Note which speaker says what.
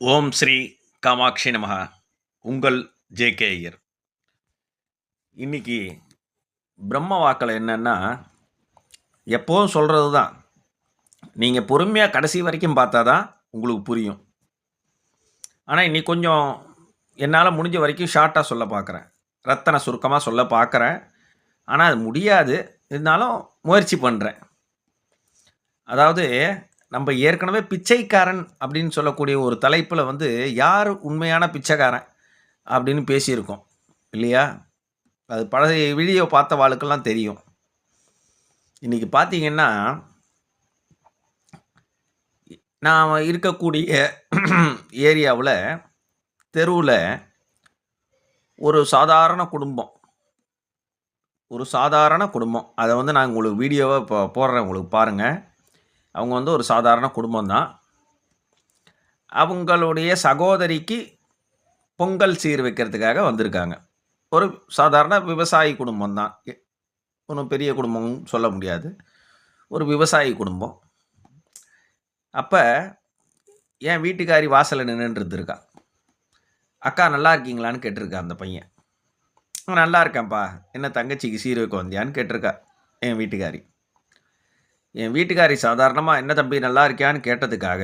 Speaker 1: ஓம் ஸ்ரீ காமாட்சி நமஹ. உங்கள் ஜே.கே. ஐயர். இன்னைக்கு பிரம்ம வாக்கில என்னன்னா, எப்பவும் சொல்றது தான். நீங்க பொறுமையா கடைசி வரைக்கும் பார்த்தா தான் உங்களுக்கு புரியும். ஆனா, இன்னைக்கு கொஞ்சம் என்னால முடிஞ்ச வரைக்கும் ஷார்ட்டா சொல்ல பார்க்குறேன். ரத்தன சுருக்கமா சொல்ல பார்க்குறேன். ஆனா, அது முடியாது. இருந்தாலும் முயற்சி பண்றேன். அதாவது, நம்ப ஏற்கனவே பிச்சைக்காரன் அப்படின்னு சொல்லக்கூடிய ஒரு தலைப்புல வந்து, யார் உண்மையான பிச்சைக்காரன் அப்படின்னு பேசியிருக்கோம். இல்லையா? அது பழைய வீடியோ பார்த்தவாளுக்கெல்லாம் தெரியும். இன்னைக்கு பார்த்தீங்கன்னா, நான் இருக்கக்கூடிய ஏரியாவுல, தெருவுல ஒரு சாதாரண குடும்பம். ஒரு சாதாரண குடும்பம். அத வந்து நான் உங்களுக்கு வீடியோவா இப்போ போடுறேன் உங்களுக்கு பாருங்க. அவங்க வந்து ஒரு சாதாரண குடும்பம் தான். அவங்களுடைய சகோதரிக்கு பொங்கல் சீர் வைக்கிறதுக்காக வந்திருக்காங்க. ஒரு சாதாரண விவசாயி குடும்பம் தான். ஒண்ணும் பெரிய குடும்பம்னு சொல்ல முடியாது. ஒரு விவசாயி குடும்பம். அப்ப என் வீட்டுக்காரி வாசல்ல நின்னுட்டு இருந்திருக்கா. "அக்கா நல்லா இருக்கீங்களான்னு?" கேட்டிருக்கான் அந்த பையன். "நல்லா இருக்கேன்ப்பா. என்ன தங்கச்சிக்கு சீர் வைக்க வந்தியான்னு?" கேட்டிருக்கா என் வீட்டுக்காரி. என் வீட்டுக்காரி சாதாரணமா "என்ன தம்பி நல்லா இருக்கியான்னு?" கேட்டதுக்காக,